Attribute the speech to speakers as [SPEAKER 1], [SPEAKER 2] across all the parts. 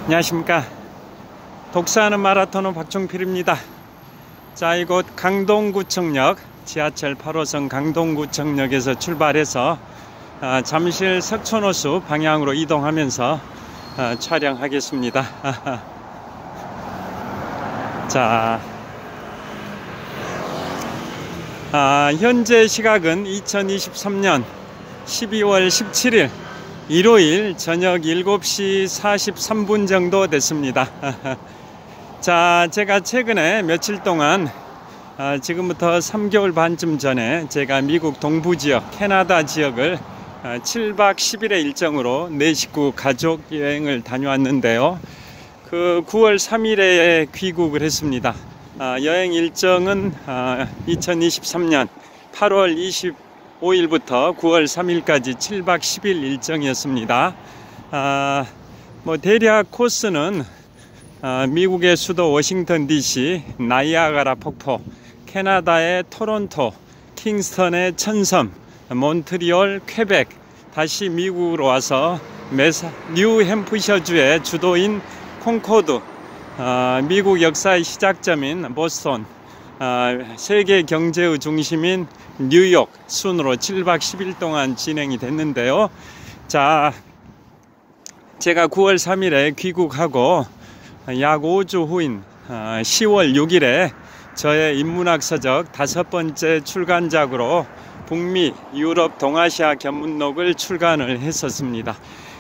[SPEAKER 1] 안녕하십니까. 독서하는 마라토너 박종필입니다. 자, 이곳 강동구청역 지하철 8호선 강동구청역에서 출발해서 잠실 석촌호수 방향으로 이동하면서 촬영하겠습니다. 자, 현재 시각은 2023년 12월 17일 일요일 저녁 7시 43분 정도 됐습니다. 자, 제가 최근에 며칠 동안 지금부터 3개월 반쯤 전에 제가 미국 동부지역 캐나다 지역을 7박 10일의 일정으로 내 식구 가족 여행을 다녀왔는데요. 그 9월 3일에 귀국을 했습니다. 여행 일정은 2023년 8월 25일부터 9월 3일까지 7박 10일 일정이었습니다. 대략 코스는 미국의 수도 워싱턴 DC, 나이아가라 폭포, 캐나다의 토론토, 킹스턴의 천섬, 몬트리올, 퀘벡, 다시 미국으로 와서 뉴햄프셔주의 주도인 콩코드, 미국 역사의 시작점인 보스턴, 세계 경제의 중심인 뉴욕 순으로 7박 10일 동안 진행이 됐는데요. 자, 제가 9월 3일에 귀국하고 약 5주 후인 10월 6일에 저의 인문학서적 5번째 출간작으로 북미, 유럽, 동아시아 견문록을 출간을 했었습니다.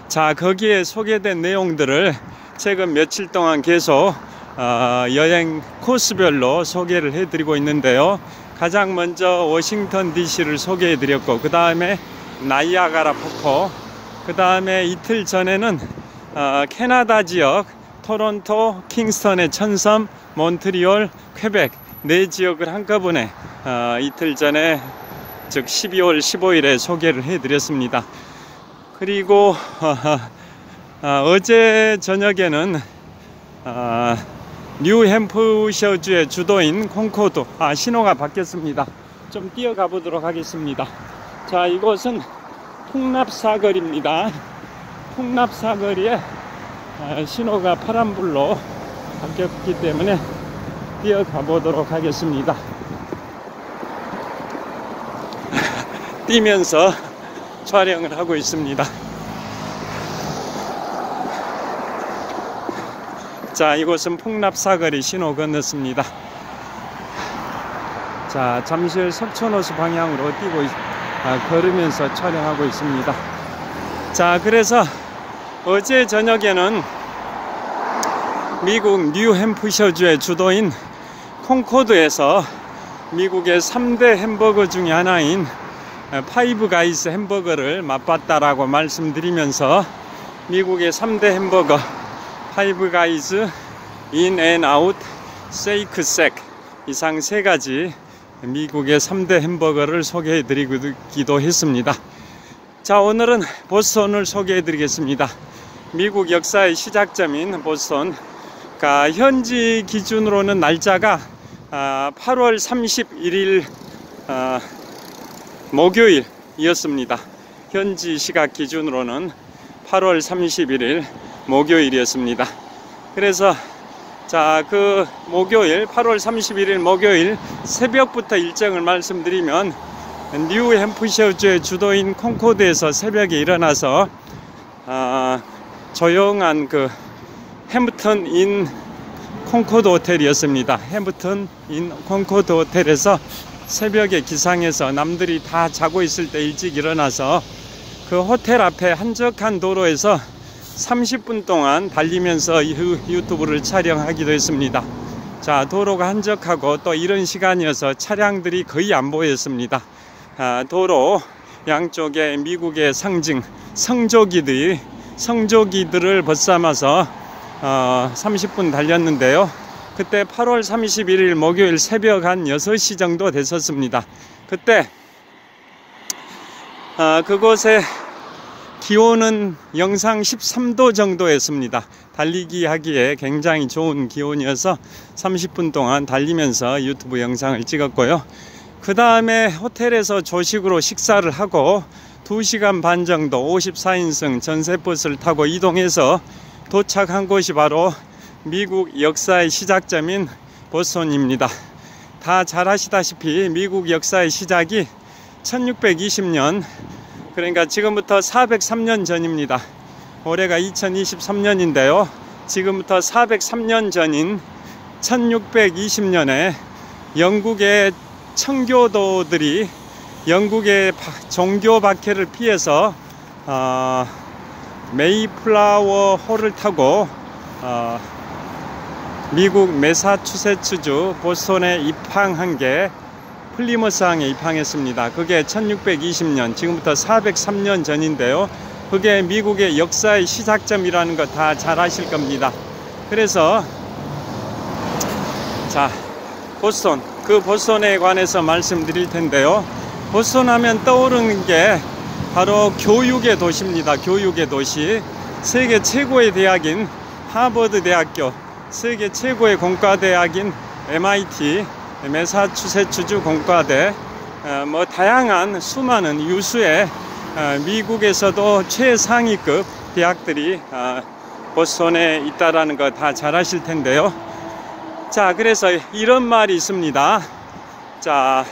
[SPEAKER 1] 자, 거기에 소개된 내용들을 최근 며칠 동안 계속 여행 코스별로 소개를 해드리고 있는데요. 가장 먼저 워싱턴 DC를 소개해 드렸고, 그 다음에 나이아가라 폭포, 그 다음에 이틀 전에는 캐나다 지역 토론토, 킹스턴의 천섬, 몬트리올, 퀘벡 네 지역을 한꺼번에 이틀 전에 즉 12월 15일에 소개를 해 드렸습니다. 그리고 어제 저녁에는 뉴햄프셔주의 주도인 콩코드, 신호가 바뀌었습니다. 좀 뛰어가 보도록 하겠습니다. 자, 이곳은 풍납사거리입니다. 풍납사거리에 신호가 파란불로 바뀌었기 때문에 뛰어가 보도록 하겠습니다. 뛰면서 촬영을 하고 있습니다. 자, 이곳은 풍납사거리 신호 건넜습니다. 자, 잠실 석촌호수 방향으로 걸으면서 촬영하고 있습니다. 자, 그래서 어제 저녁에는 미국 뉴햄프셔주의 주도인 콩코드에서 미국의 3대 햄버거 중에 하나인 파이브 가이즈 햄버거를 맛봤다라고 말씀드리면서 미국의 3대 햄버거 파이브 가이즈, 인앤아웃, 세이크색 이상 3가지 미국의 3대 햄버거를 소개해 드리기도 했습니다. 자, 오늘은 보스턴을 소개해 드리겠습니다. 미국 역사의 시작점인 보스턴, 현지 기준으로는 날짜가 8월 31일 목요일이었습니다. 현지 시각 기준으로는 8월 31일 목요일이었습니다. 그래서 자, 그 목요일 8월 31일 목요일 새벽부터 일정을 말씀드리면 뉴햄프셔주의 주도인 콩코드에서 새벽에 일어나서 조용한 그 해밀턴 인 콩코드 호텔이었습니다. 해밀턴 인 콩코드 호텔에서 새벽에 기상해서 남들이 다 자고 있을 때 일찍 일어나서 그 호텔 앞에 한적한 도로에서 30분 동안 달리면서 유튜브를 촬영하기도 했습니다. 자, 도로가 한적하고 또 이런 시간이어서 차량들이 거의 안 보였습니다. 도로 양쪽에 미국의 상징 성조기들을 벗삼아서 30분 달렸는데요. 그때 8월 31일 목요일 새벽 한 6시 정도 됐었습니다. 그때 그곳에 기온은 영상 13도 정도였습니다. 달리기 하기에 굉장히 좋은 기온이어서 30분 동안 달리면서 유튜브 영상을 찍었고요. 그 다음에 호텔에서 조식으로 식사를 하고 2시간 반 정도 54인승 전세버스를 타고 이동해서 도착한 곳이 바로 미국 역사의 시작점인 보스턴입니다. 다 잘 아시다시피 미국 역사의 시작이 1620년, 그러니까 지금부터 403년 전입니다. 올해가 2023년인데요. 지금부터 403년 전인 1620년에 영국의 청교도들이 영국의 종교 박해를 피해서 메이플라워 호를 타고 미국 매사추세츠주 보스턴에 입항한 게 플리머스항에 입항했습니다. 그게 1620년, 지금부터 403년 전인데요. 그게 미국의 역사의 시작점이라는 거 다 잘 아실 겁니다. 그래서 자, 보스턴, 그 보스턴에 관해서 말씀드릴 텐데요. 보스턴 하면 떠오르는 게 바로 교육의 도시입니다. 교육의 도시. 세계 최고의 대학인 하버드 대학교, 세계 최고의 공과대학인 MIT, 매사추세츠주 공과대, 뭐 다양한 수많은 유수의 미국에서도 최상위급 대학들이 보스턴에 있다라는 거 다 잘 아실 텐데요. 자, 그래서 이런 말이 있습니다. 자,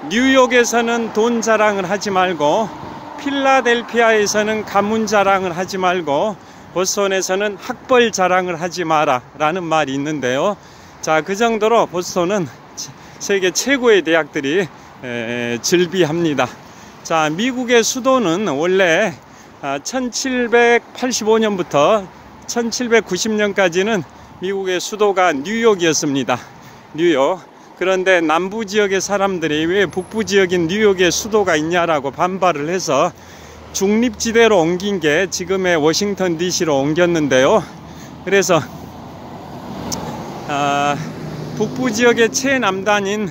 [SPEAKER 1] 뉴욕에서는 돈 자랑을 하지 말고, 필라델피아에서는 가문 자랑을 하지 말고, 보스턴에서는 학벌 자랑을 하지 마라 라는 말이 있는데요. 자, 그 정도로 보스턴은 세계 최고의 대학들이 즐비합니다. 자, 미국의 수도는 원래 1785년부터 1790년까지는 미국의 수도가 뉴욕이었습니다. 뉴욕. 그런데 남부 지역의 사람들이 왜 북부 지역인 뉴욕에 수도가 있냐라고 반발을 해서 중립지대로 옮긴 게 지금의 워싱턴 DC로 옮겼는데요. 그래서 북부 지역의 최남단인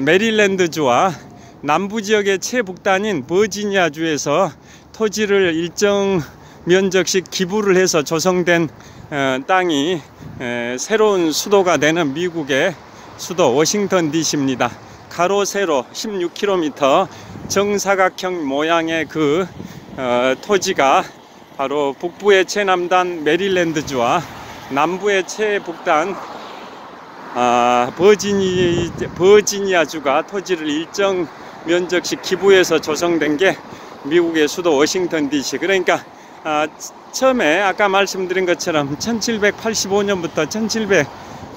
[SPEAKER 1] 메릴랜드주와 남부 지역의 최북단인 버지니아주에서 토지를 일정 면적씩 기부를 해서 조성된 땅이 새로운 수도가 되는 미국의 수도 워싱턴 DC입니다. 가로 세로 16km 정사각형 모양의 그 토지가 바로 북부의 최남단 메릴랜드주와 남부의 최북단 버지니아주가 토지를 일정 면적씩 기부해서 조성된 게 미국의 수도 워싱턴 DC. 그러니까 처음에 아까 말씀드린 것처럼 1785년부터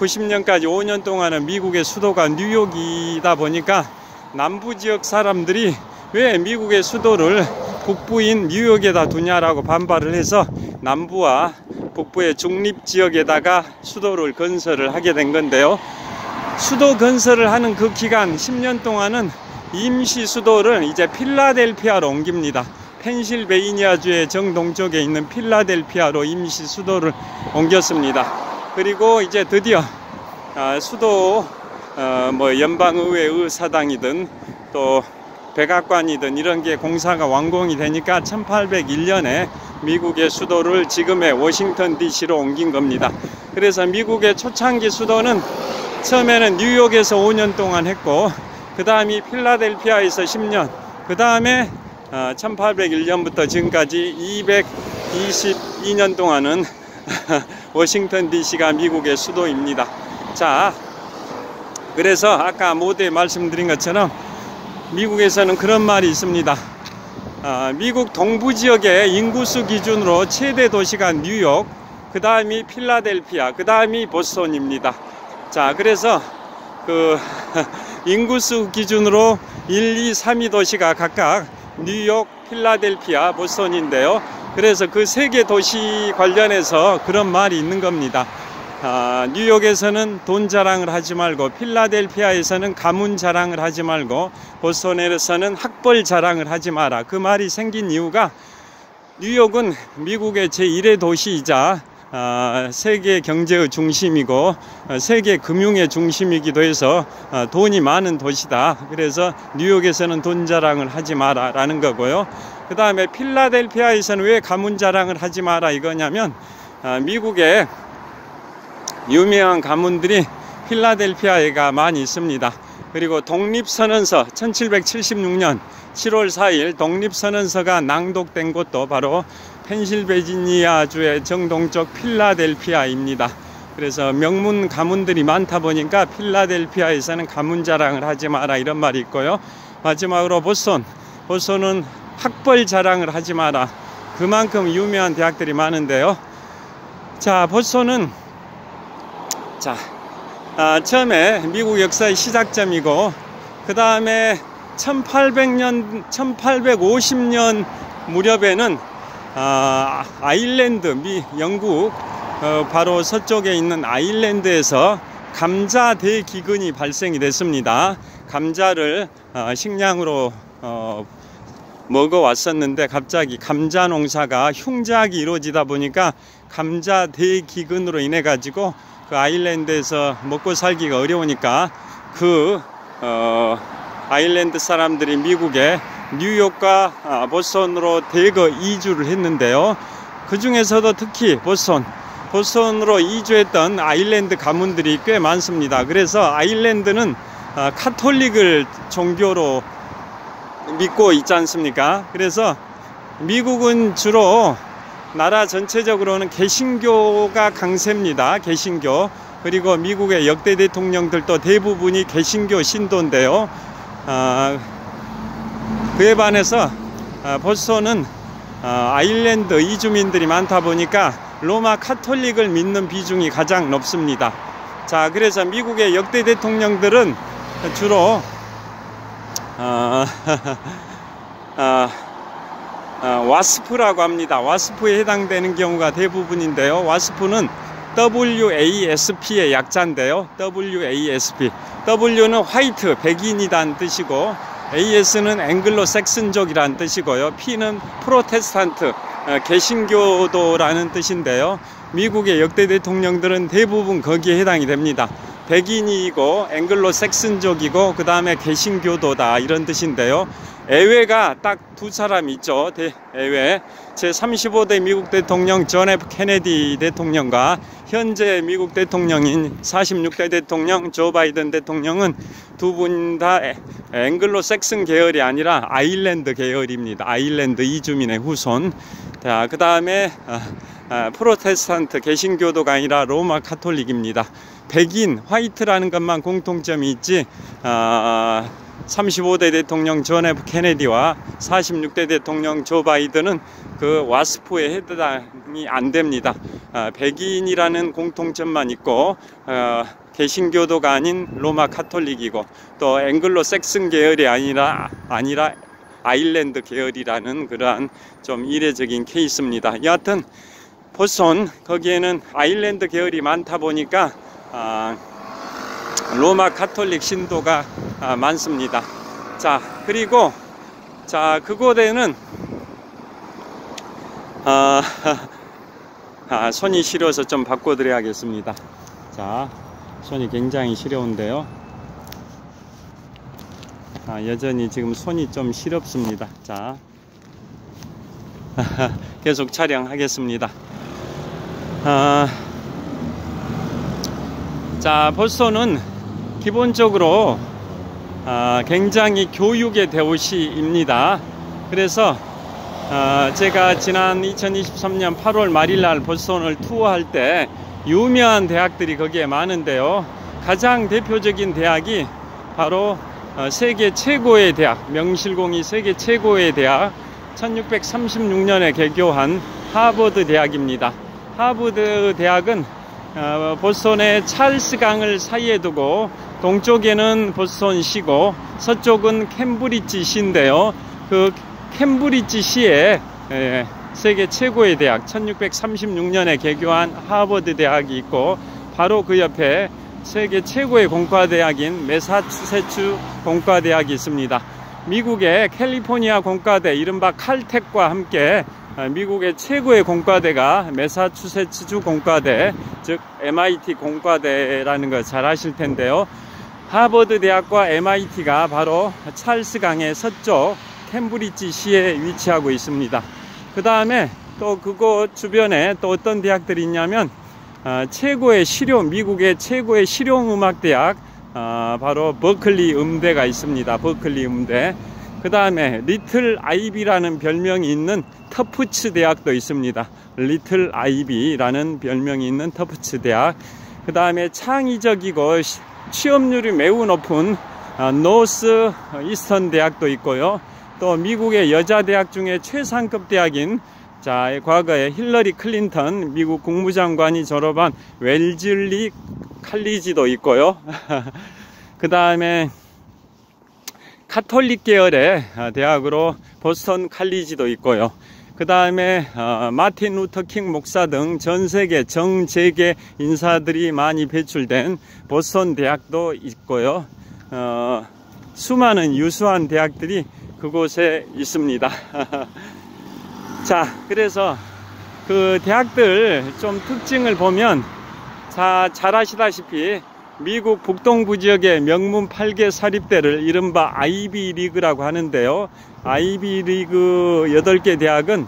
[SPEAKER 1] 1790년까지 5년 동안은 미국의 수도가 뉴욕이다 보니까 남부 지역 사람들이 왜 미국의 수도를 북부인 뉴욕에다 두냐라고 반발을 해서 남부와 북부의 중립지역에다가 수도를 건설을 하게 된 건데요. 수도 건설을 하는 그 기간 10년 동안은 임시 수도를 이제 필라델피아로 옮깁니다. 펜실베이니아주의 정동쪽에 있는 필라델피아로 임시 수도를 옮겼습니다. 그리고 이제 드디어 수도 뭐 연방의회 의사당이든 또 백악관이든 이런 게 공사가 완공이 되니까 1801년에 미국의 수도를 지금의 워싱턴 DC로 옮긴 겁니다. 그래서 미국의 초창기 수도는 처음에는 뉴욕에서 5년 동안 했고, 그 다음이 필라델피아에서 10년, 그 다음에 1801년부터 지금까지 222년 동안은 워싱턴 DC가 미국의 수도입니다. 자, 그래서 아까 모두에 말씀드린 것처럼 미국에서는 그런 말이 있습니다. 미국 동부 지역의 인구수 기준으로 최대 도시가 뉴욕, 그 다음이 필라델피아, 그 다음이 보스턴입니다. 자, 그래서 그 인구수 기준으로 1, 2, 3위 도시가 각각 뉴욕, 필라델피아, 보스턴인데요. 그래서 그 세 개 도시 관련해서 그런 말이 있는 겁니다. 뉴욕에서는 돈 자랑을 하지 말고, 필라델피아에서는 가문 자랑을 하지 말고, 보스턴에서는 학벌 자랑을 하지 마라. 그 말이 생긴 이유가 뉴욕은 미국의 제1의 도시이자 세계 경제의 중심이고 세계 금융의 중심이기도 해서 돈이 많은 도시다. 그래서 뉴욕에서는 돈 자랑을 하지 마라 라는 거고요. 그 다음에 필라델피아에서는 왜 가문 자랑을 하지 마라 이거냐면, 미국의 유명한 가문들이 필라델피아에가 많이 있습니다. 그리고 독립선언서 1776년 7월 4일 독립선언서가 낭독된 곳도 바로 펜실베이니아주의 정동쪽 필라델피아입니다. 그래서 명문 가문들이 많다 보니까 필라델피아에서는 가문 자랑을 하지 마라 이런 말이 있고요. 마지막으로 보스턴은 학벌 자랑을 하지 마라. 그만큼 유명한 대학들이 많은데요. 자, 보스턴은 처음에 미국 역사의 시작점이고, 그 다음에 1850년 무렵에는 아일랜드, 영국 바로 서쪽에 있는 아일랜드에서 감자 대기근이 발생이 됐습니다. 감자를 식량으로 먹어왔었는데 갑자기 감자 농사가 흉작이 이루어지다 보니까 감자 대기근으로 인해 가지고 그 아일랜드에서 먹고 살기가 어려우니까 아일랜드 사람들이 미국의 뉴욕과 보스턴으로 대거 이주를 했는데요. 그 중에서도 특히 보스턴으로 이주했던 아일랜드 가문들이 꽤 많습니다. 그래서 아일랜드는 카톨릭을 종교로 믿고 있지 않습니까? 그래서 미국은 주로 나라 전체적으로는 개신교가 강세입니다. 개신교. 그리고 미국의 역대 대통령들도 대부분이 개신교 신도인데요. 그에 반해서 보스턴은 아일랜드 이주민들이 많다 보니까 로마 카톨릭을 믿는 비중이 가장 높습니다. 자, 그래서 미국의 역대 대통령들은 주로 와스프라고 합니다. 와스프에 해당되는 경우가 대부분인데요. 와스프는 WASP의 약자인데요. WASP. W는 화이트, 백인이란 뜻이고, AS는 앵글로 섹슨족이란 뜻이고요. P는 프로테스탄트, 개신교도라는 뜻인데요. 미국의 역대 대통령들은 대부분 거기에 해당이 됩니다. 백인이고 앵글로 섹슨족이고 그 다음에 개신교도다 이런 뜻인데요. 예외가 딱 두 사람 있죠. 예외. 제35대 미국 대통령 존 F 케네디 대통령과 현재 미국 대통령인 46대 대통령 조 바이든 대통령은 두 분 다 앵글로 섹슨 계열이 아니라 아일랜드 계열입니다. 아일랜드 이주민의 후손. 자, 그 다음에 프로테스탄트 개신교도가 아니라 로마 카톨릭입니다. 백인, 화이트라는 것만 공통점이 있지 35대 대통령 존 F 케네디와 46대 대통령 조 바이든은 그 와스프에 해당이 안 됩니다. 백인이라는 공통점만 있고 개신교도가 아닌 로마 카톨릭이고 또 앵글로 섹슨 계열이 아니라 아일랜드 계열이라는 그러한 좀 이례적인 케이스입니다. 여하튼 보스턴 거기에는 아일랜드 계열이 많다 보니까 로마 카톨릭 신도가 많습니다. 자, 그리고 그곳에는 손이 시려서 좀 바꿔드려야겠습니다. 자, 손이 굉장히 시려운데요. 여전히 지금 손이 좀 시렵습니다. 자, 계속 촬영하겠습니다. 자, 보스턴은 기본적으로 굉장히 교육의 도시입니다. 그래서 제가 지난 2023년 8월 말일날 보스턴을 투어할 때 유명한 대학들이 거기에 많은데요. 가장 대표적인 대학이 바로 세계 최고의 대학, 명실공히 세계 최고의 대학, 1636년에 개교한 하버드 대학입니다. 하버드 대학은 보스턴의 찰스 강을 사이에 두고 동쪽에는 보스턴시고 서쪽은 캠브리지시인데요. 그 캠브리지시에 세계 최고의 대학 1636년에 개교한 하버드 대학이 있고 바로 그 옆에 세계 최고의 공과대학인 매사추세츠 공과대학이 있습니다. 미국의 캘리포니아 공과대 이른바 칼텍과 함께 미국의 최고의 공과대가 매사추세츠 공과대, 즉 MIT 공과대라는 거 잘 아실 텐데요. 하버드 대학과 MIT가 바로 찰스 강의 서쪽 캠브리지시에 위치하고 있습니다. 그 다음에 또 그곳 주변에 또 어떤 대학들이 있냐면 최고의 미국의 최고의 실용음악대학 바로 버클리 음대가 있습니다. 버클리 음대. 그 다음에 리틀 아이비라는 별명이 있는 터프츠 대학도 있습니다. 리틀 아이비라는 별명이 있는 터프츠 대학. 그 다음에 창의적이고 취업률이 매우 높은 노스 이스턴 대학도 있고요. 또 미국의 여자 대학 중에 최상급 대학인 과거에 힐러리 클린턴 미국 국무장관이 졸업한 웰즐리 칼리지도 있고요. 그 다음에 카톨릭 계열의 대학으로 보스턴 칼리지도 있고요. 그 다음에 마틴 루터 킹 목사 등 전 세계 정재계 인사들이 많이 배출된 보스턴 대학도 있고요. 수많은 유수한 대학들이 그곳에 있습니다. 자, 그래서 그 대학들 좀 특징을 보면 잘 아시다시피 미국 북동부 지역의 명문 8개 사립대를 이른바 아이비 리그라고 하는데요. 아이비 리그 8개 대학은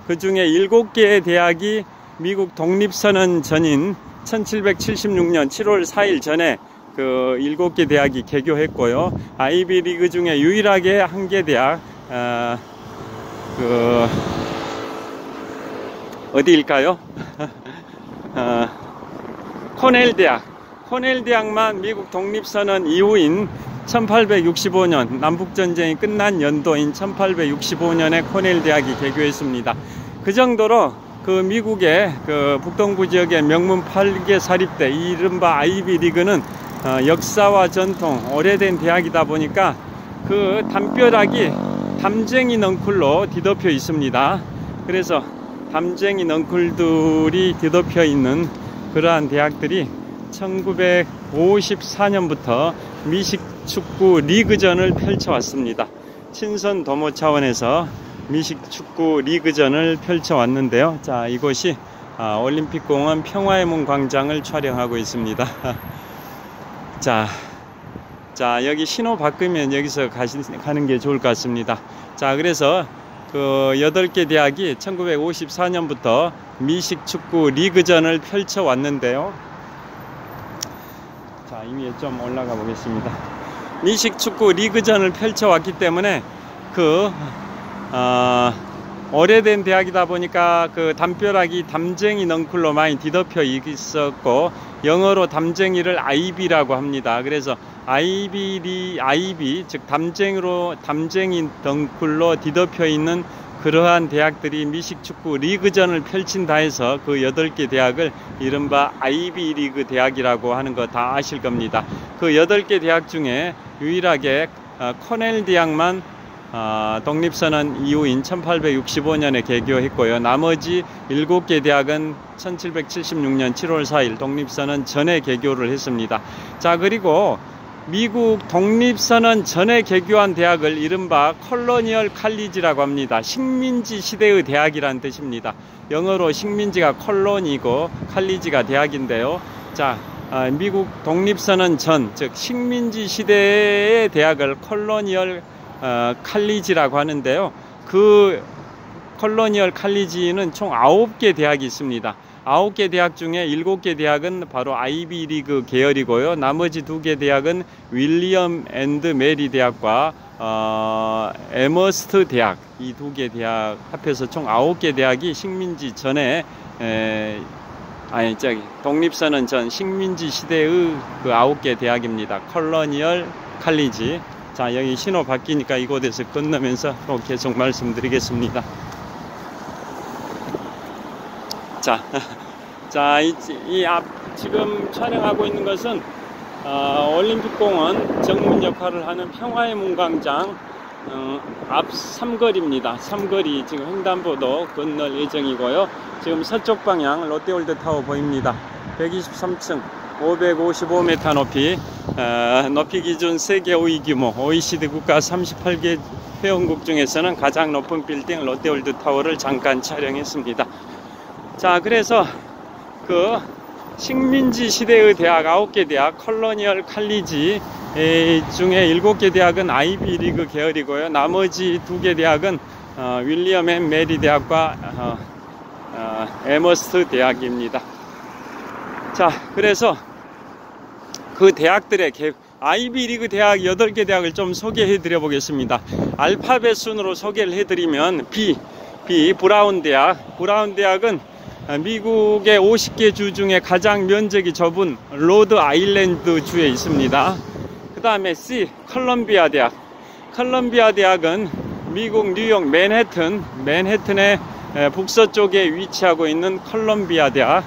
[SPEAKER 1] 그 중에 7개의 대학이 미국 독립선언 전인 1776년 7월 4일 전에 그 7개 대학이 개교했고요. 아이비 리그 중에 유일하게 한 개 대학 어디일까요? 코넬 대학. 코넬 대학만 미국 독립선언 이후인 1865년 남북전쟁이 끝난 연도인 1865년에 코넬 대학이 개교했습니다. 그 정도로 그 미국의 그 북동부 지역의 명문 8개 사립대 이른바 아이비 리그는 역사와 전통 오래된 대학이다 보니까 그 담벼락이 담쟁이 넝쿨로 뒤덮여 있습니다. 그래서 담쟁이 넝쿨들이 뒤덮여 있는 그러한 대학들이 1954년부터 미식축구 리그전을 펼쳐왔습니다. 친선 도모 차원에서 미식축구 리그전을 펼쳐왔는데요. 자, 이곳이 올림픽공원 평화의 문 광장을 촬영하고 있습니다. 자, 여기 신호 바꾸면 여기서 가는 게 좋을 것 같습니다. 자, 그래서 그 8개 대학이 1954년부터 미식축구 리그전을 펼쳐왔는데요. 자, 이미 좀 올라가 보겠습니다. 미식축구 리그전을 펼쳐왔기 때문에 오래된 대학이다 보니까 그 담벼락이 담쟁이 넝쿨로 많이 뒤덮여 있었고, 영어로 담쟁이를 아이비라고 합니다. 그래서 아이비, 즉 담쟁이 넝쿨로 뒤덮여 있는 그러한 대학들이 미식축구 리그전을 펼친다 해서 그 8개 대학을 이른바 아이비 리그 대학이라고 하는 거 다 아실 겁니다. 그 8개 대학 중에 유일하게 코넬 대학만 독립선언 이후인 1865년에 개교했고요. 나머지 7개 대학은 1776년 7월 4일 독립선언 전에 개교를 했습니다. 자, 그리고 미국 독립선언 전에 개교한 대학을 이른바 콜로니얼 칼리지라고 합니다. 식민지 시대의 대학이란 뜻입니다. 영어로 식민지가 콜로니고 칼리지가 대학인데요. 자, 미국 독립선언 전, 즉 식민지 시대의 대학을 콜로니얼 칼리지라고 하는데요. 그 콜로니얼 칼리지는 총 9개 대학이 있습니다. 9개 대학 중에 7개 대학은 바로 아이비 리그 계열이고요. 나머지 2개 대학은 윌리엄 앤드 메리 대학과 에머스트 대학, 이 2개 대학 합해서 총 9개 대학이 식민지 전에 독립선언 전 식민지 시대의 그 9개 대학입니다. 콜로니얼 칼리지. 자, 여기 신호 바뀌니까 이곳에서 건너면서 또 계속 말씀드리겠습니다. 자, 지금 촬영하고 있는 것은 올림픽공원 정문 역할을 하는 평화의 문 광장 앞 삼거리입니다. 삼거리 지금 횡단보도 건널 예정이고요. 지금 서쪽 방향 롯데월드 타워 보입니다. 123층 555m 높이, 높이 기준 세계 5위 규모 OECD 국가 38개 회원국 중에서는 가장 높은 빌딩 롯데월드 타워를 잠깐 촬영했습니다. 자, 그래서 그 식민지 시대의 대학 9개 대학 콜로니얼 칼리지 중에 7개 대학은 아이비 리그 계열이고요. 나머지 2개 대학은 윌리엄 앤 메리 대학과 에머스트 대학입니다. 자, 그래서 그 대학들의 아이비리그 대학 8개 대학을 좀 소개해 드려 보겠습니다. 알파벳 순으로 소개를 해 드리면 B 브라운 대학. 브라운 대학은 미국의 50개 주 중에 가장 면적이 좁은 로드 아일랜드 주에 있습니다. 그 다음에 C 컬럼비아 대학. 컬럼비아 대학은 미국 뉴욕 맨해튼의 북서쪽에 위치하고 있는 컬럼비아 대학.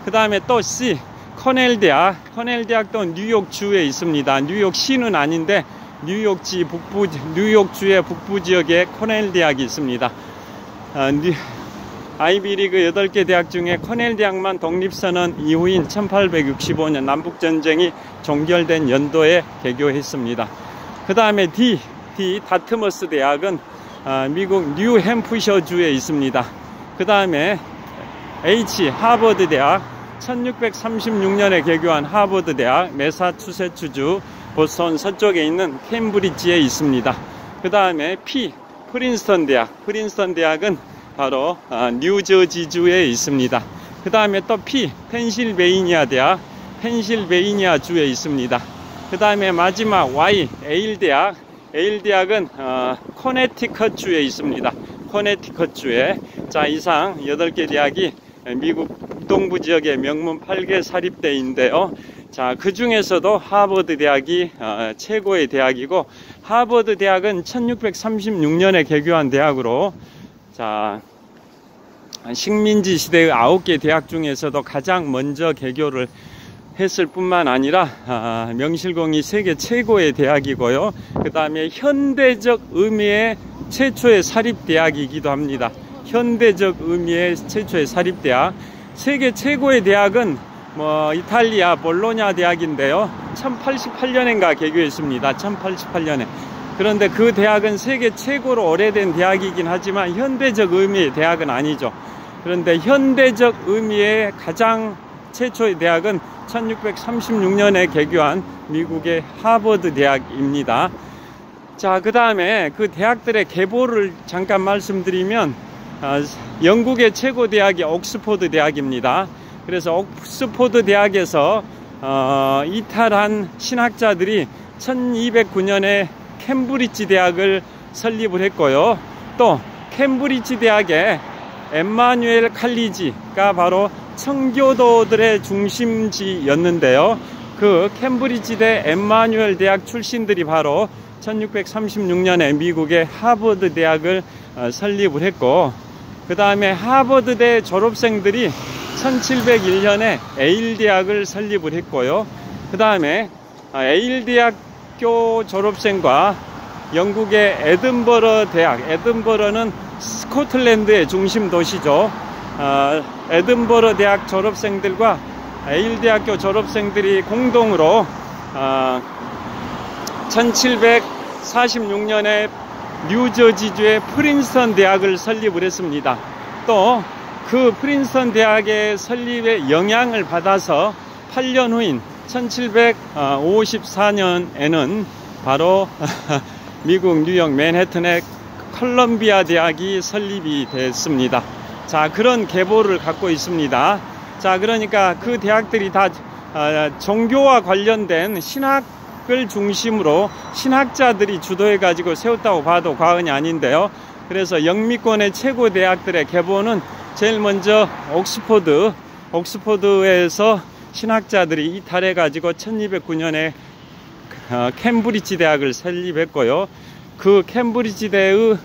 [SPEAKER 1] 그 다음에 또 C 코넬 대학. 코넬 대학도 뉴욕 주에 있습니다. 뉴욕시는 아닌데 뉴욕주의 북부 지역에 코넬 대학이 있습니다. 아이비리그 8개 대학 중에 코넬 대학만 독립선언 이후인 1865년 남북전쟁이 종결된 연도에 개교했습니다. 그 다음에 D 다트머스 대학은 미국 뉴햄프셔 주에 있습니다. 그 다음에 H 하버드 대학. 1636년에 개교한 하버드 대학 매사추세츠주 보스턴 서쪽에 있는 캠브리지에 있습니다. 그 다음에 P 프린스턴 대학. 프린스턴 대학은 바로 뉴저지주에 있습니다. 그 다음에 또 P 펜실베이니아 대학. 펜실베이니아 주에 있습니다. 그 다음에 마지막 Y 에일 대학. 에일 대학은 코네티컷 주에 있습니다. 코네티컷 주에. 자, 이상 8개 대학이 미국 북동부 지역의 명문 8개 사립대인데요. 자, 그 중에서도 하버드 대학이 최고의 대학이고, 하버드 대학은 1636년에 개교한 대학으로, 자, 식민지 시대의 9개 대학 중에서도 가장 먼저 개교를 했을 뿐만 아니라 명실공히 세계 최고의 대학이고요. 그 다음에 현대적 의미의 최초의 사립대학이기도 합니다. 현대적 의미의 최초의 사립대학. 세계 최고의 대학은 이탈리아 볼로냐 대학인데요. 1088년인가 개교했습니다. 1088년에. 그런데 그 대학은 세계 최고로 오래된 대학이긴 하지만 현대적 의미의 대학은 아니죠. 그런데 현대적 의미의 가장 최초의 대학은 1636년에 개교한 미국의 하버드 대학입니다. 자, 그 다음에 그 대학들의 계보를 잠깐 말씀드리면 영국의 최고 대학이 옥스포드 대학입니다. 그래서 옥스포드 대학에서 이탈한 신학자들이 1209년에 캠브리지 대학을 설립을 했고요. 또 캠브리지 대학의 엠마뉴엘 칼리지가 바로 청교도들의 중심지였는데요. 그 캠브리지대 엠마뉴엘 대학 출신들이 바로 1636년에 미국의 하버드 대학을 설립을 했고, 그 다음에 하버드대 졸업생들이 1701년에 에일 대학을 설립을 했고요. 그 다음에 에일 대학교 졸업생과 영국의 에든버러 대학, 에든버러는 스코틀랜드의 중심 도시죠. 에든버러 대학 졸업생들과 에일 대학교 졸업생들이 공동으로 1746년에 뉴저지주의 프린스턴 대학을 설립을 했습니다. 또 그 프린스턴 대학의 설립에 영향을 받아서 8년 후인 1754년에는 바로 미국 뉴욕 맨해튼의 컬럼비아 대학이 설립이 됐습니다. 자, 그런 계보를 갖고 있습니다. 자, 그러니까 그 대학들이 다 종교와 관련된 신학을 중심으로 신학자들이 주도해 가지고 세웠다고 봐도 과언이 아닌데요. 그래서 영미권의 최고 대학들의 계보는 제일 먼저 옥스포드에서 신학자들이 이탈해 가지고 1209년에 캠브리지 대학을 설립했고요. 그 캠브리지 대의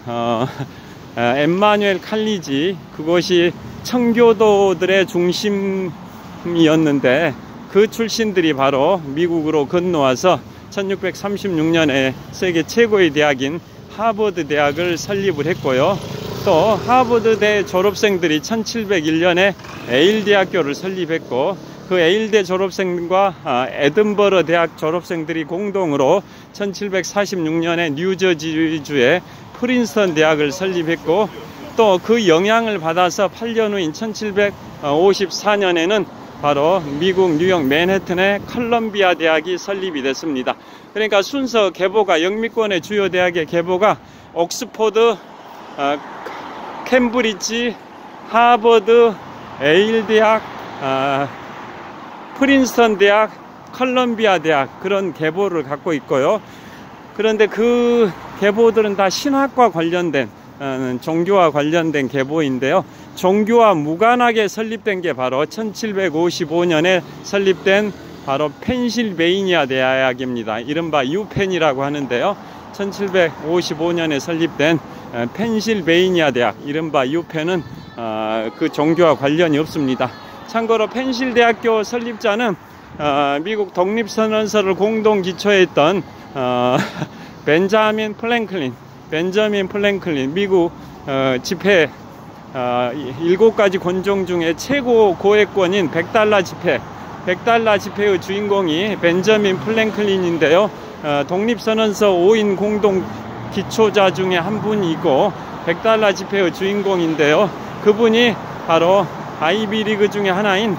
[SPEAKER 1] 엠마뉴엘 칼리지, 그것이 청교도들의 중심이었는데 그 출신들이 바로 미국으로 건너와서 1636년에 세계 최고의 대학인 하버드 대학을 설립을 했고요. 또 하버드대 졸업생들이 1701년에 에일 대학교를 설립했고, 그 에일대 졸업생과 에든버러 대학 졸업생들이 공동으로 1746년에 뉴저지주의 프린스턴 대학을 설립했고, 또 그 영향을 받아서 8년 후인 1754년에는 바로 미국 뉴욕 맨해튼의 컬럼비아 대학이 설립이 됐습니다. 그러니까 순서 계보가, 영미권의 주요 대학의 계보가 옥스포드, 캠브리지, 하버드, 에일 대학, 프린스턴 대학, 컬럼비아 대학 그런 계보를 갖고 있고요. 그런데 그 계보들은 다 신학과 관련된 종교와 관련된 계보인데요. 종교와 무관하게 설립된 게 바로 1755년에 설립된 바로 펜실베이니아 대학입니다. 이른바 유펜이라고 하는데요. 1755년에 설립된 펜실베이니아 대학, 이른바 유펜은 그 종교와 관련이 없습니다. 참고로 펜실대학교 설립자는 미국 독립선언서를 공동 기초했던 벤자민 플랭클린, 미국 지폐 7가지 권총 중에 최고 고액권인 $100 지폐의 주인공이 벤자민 플랭클린인데요. 독립선언서 5인 공동 기초자 중에 한 분이고 $100 지폐의 주인공인데요. 그분이 바로 아이비리그 중에 하나인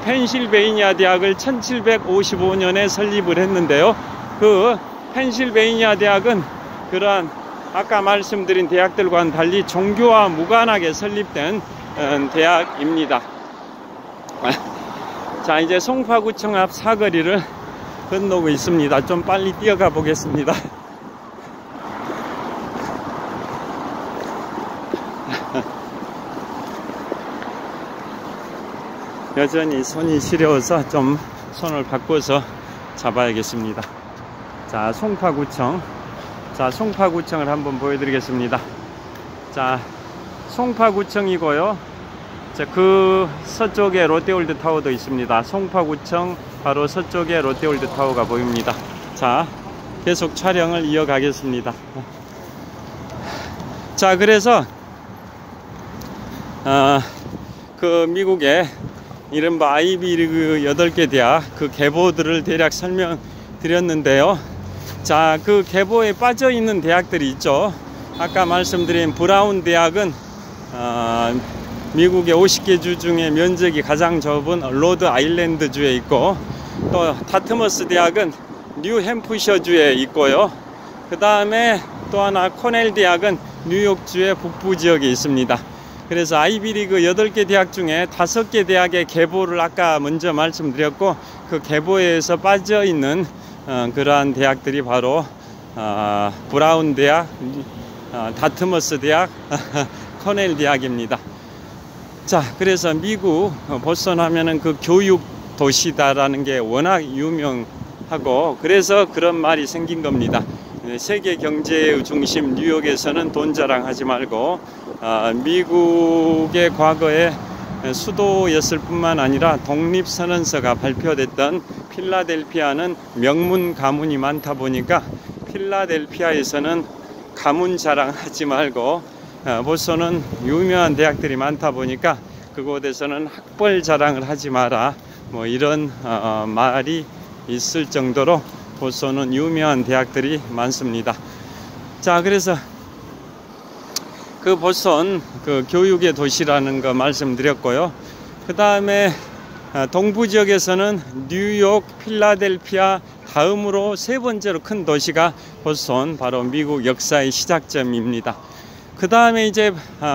[SPEAKER 1] 펜실베이니아 대학을 1755년에 설립을 했는데요. 그 펜실베이니아 대학은 그러한 아까 말씀드린 대학들과는 달리 종교와 무관하게 설립된 대학입니다. 자, 이제 송파구청 앞 사거리를 건너고 있습니다. 좀 빨리 뛰어가 보겠습니다. 여전히 손이 시려워서 좀 손을 바꿔서 잡아야겠습니다. 자, 송파구청을 한번 보여드리겠습니다. 자, 송파구청이고요. 자, 그 서쪽에 롯데월드 타워도 있습니다. 송파구청 바로 서쪽에 롯데월드 타워가 보입니다. 자, 계속 촬영을 이어가겠습니다. 자, 그래서 그 미국의 이른바 아이비리그 8개 대학 그 계보들을 대략 설명드렸는데요. 자, 그 계보에 빠져 있는 대학들이 있죠. 아까 말씀드린 브라운 대학은 미국의 50개 주 중에 면적이 가장 좁은 로드 아일랜드 주에 있고, 또 다트머스 대학은 뉴햄프셔 주에 있고요. 그 다음에 또 하나 코넬 대학은 뉴욕주의 북부 지역에 있습니다. 그래서 아이비리그 8개 대학 중에 5개 대학의 계보를 아까 먼저 말씀드렸고, 그 계보에서 빠져 있는 그러한 대학들이 바로 브라운 대학, 다트머스 대학, 코넬 대학입니다. 자, 그래서 미국 보스턴 하면은 그 교육 도시다라는 게 워낙 유명하고, 그래서 그런 말이 생긴 겁니다. 세계 경제의 중심 뉴욕에서는 돈 자랑하지 말고 미국의 과거에 수도였을 뿐만 아니라 독립선언서가 발표됐던 필라델피아는 명문 가문이 많다 보니까 필라델피아에서는 가문 자랑하지 말고, 보스턴은 유명한 대학들이 많다 보니까 그곳에서는 학벌 자랑을 하지 마라, 뭐 이런 말이 있을 정도로 보스턴은 유명한 대학들이 많습니다. 자, 그래서 그 보스턴 그 교육의 도시라는 거 말씀드렸고요. 그 다음에 동부 지역에서는 뉴욕, 필라델피아 다음으로 세 번째로 큰 도시가 보스턴, 바로 미국 역사의 시작점입니다. 그 다음에 이제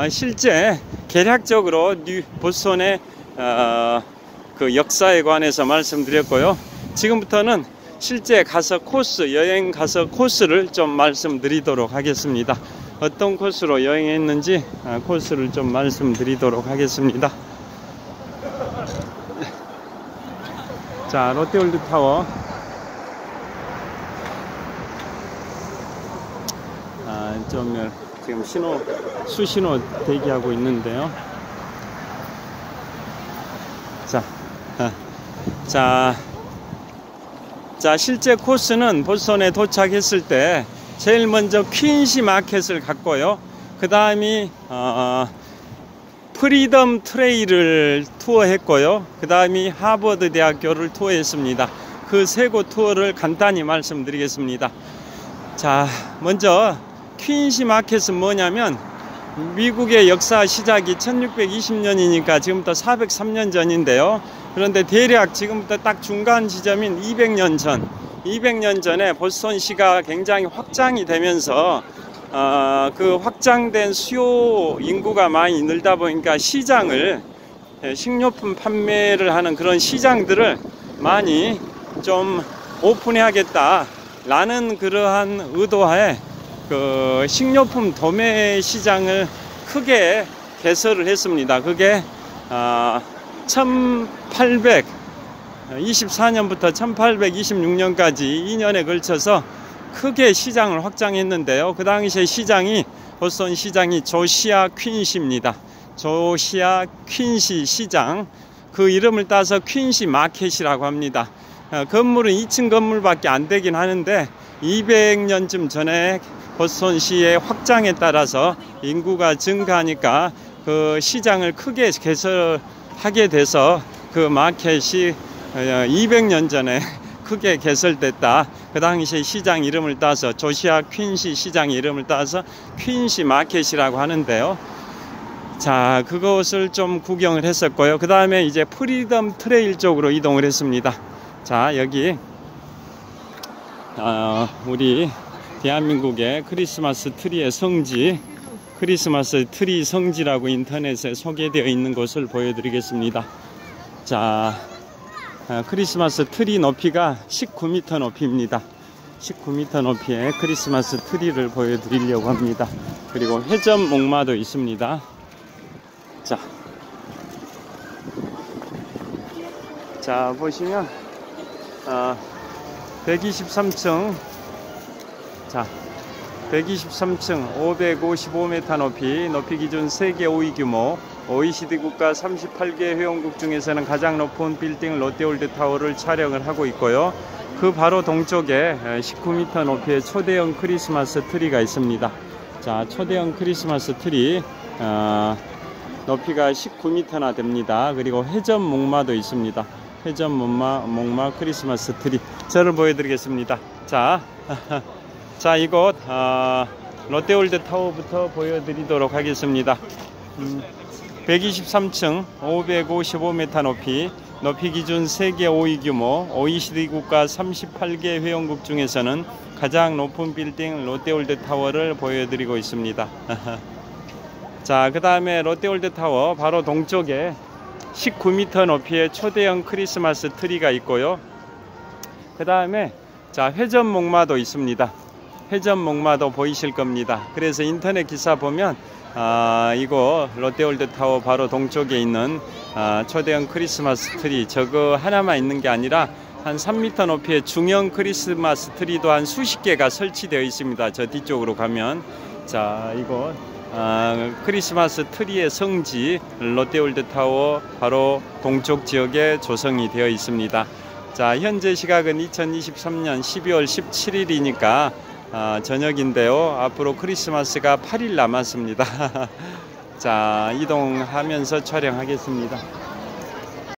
[SPEAKER 1] 실제 개략적으로 보스턴의 그 역사에 관해서 말씀드렸고요. 지금부터는 실제 가서 여행 가서 코스를 좀 말씀드리도록 하겠습니다. 어떤 코스로 여행했는지 코스를 좀 말씀드리도록 하겠습니다. 자, 롯데월드 타워. 좀 지금 수신호 대기하고 있는데요. 자, 실제 코스는 보스턴에 도착했을 때 제일 먼저 퀸시 마켓을 갔고요. 그 다음이 프리덤 트레일을 투어했고요. 그 다음이 하버드 대학교를 투어했습니다. 그 세 곳 투어를 간단히 말씀드리겠습니다. 자, 먼저 퀸시 마켓은 뭐냐면 미국의 역사 시작이 1620년이니까 지금부터 403년 전인데요. 그런데 대략 지금부터 딱 중간 지점인 200년 전에 보스턴시가 굉장히 확장이 되면서 그 확장된 수요 인구가 많이 늘다 보니까 식료품 판매를 하는 그런 시장들을 많이 좀 오픈해야겠다 라는 그러한 의도하에 그 식료품 도매 시장을 크게 개설을 했습니다. 그게 1824년부터 1826년까지 2년에 걸쳐서 크게 시장을 확장했는데요. 그 당시에 시장이 보스턴 시장이 조시아 퀸시입니다. 조시아 퀸시 시장, 그 이름을 따서 퀸시 마켓이라고 합니다. 건물은 2층 건물밖에 안 되긴 하는데 200년쯤 전에 보스턴시의 확장에 따라서 인구가 증가하니까 그 시장을 크게 개설하게 돼서 그 마켓이 200년 전에 크게 개설됐다. 그 당시에 시장 이름을 따서 조시아 퀸시 시장 이름을 따서 퀸시 마켓이라고 하는데요. 자, 그것을 좀 구경을 했었고요. 그 다음에 이제 프리덤 트레일 쪽으로 이동을 했습니다. 자, 여기 우리 대한민국의 크리스마스 트리의 성지, 크리스마스 트리 성지라고 인터넷에 소개되어 있는 곳을 보여드리겠습니다. 자, 크리스마스 트리 높이가 19m 높이입니다. 19m 높이의 크리스마스 트리를 보여드리려고 합니다. 그리고 회전 목마도 있습니다. 자, 보시면 123층, 자, 123층 555m 높이 기준 세계 5위 규모 OECD 국가 38개 회원국 중에서는 가장 높은 빌딩 롯데월드타워를 촬영을 하고 있고요. 그 바로 동쪽에 19m 높이의 초대형 크리스마스 트리가 있습니다. 자, 초대형 크리스마스 트리 높이가 19m나 됩니다. 그리고 회전 목마도 있습니다. 회전 목마 크리스마스 트리 저를 보여드리겠습니다. 자, 자, 이곳 롯데월드타워부터 보여드리도록 하겠습니다. 123층 555m 높이 기준 세계 5위 규모 OECD 국가 38개 회원국 중에서는 가장 높은 빌딩 롯데월드타워를 보여드리고 있습니다. 자, 그 다음에 롯데월드타워 바로 동쪽에 19m 높이의 초대형 크리스마스 트리가 있고요. 그 다음에 자, 회전 목마도 있습니다. 회전 목마도 보이실 겁니다. 그래서 인터넷 기사 보면 이거 롯데월드타워 바로 동쪽에 있는 초대형 크리스마스 트리 저거 하나만 있는 게 아니라 한 3m 높이의 중형 크리스마스 트리도 한 수십 개가 설치되어 있습니다. 저 뒤쪽으로 가면 자, 이거 크리스마스 트리의 성지 롯데월드타워 바로 동쪽 지역에 조성이 되어 있습니다. 자, 현재 시각은 2023년 12월 17일이니까 저녁인데요. 앞으로 크리스마스가 8일 남았습니다. 자, 이동하면서 촬영하겠습니다.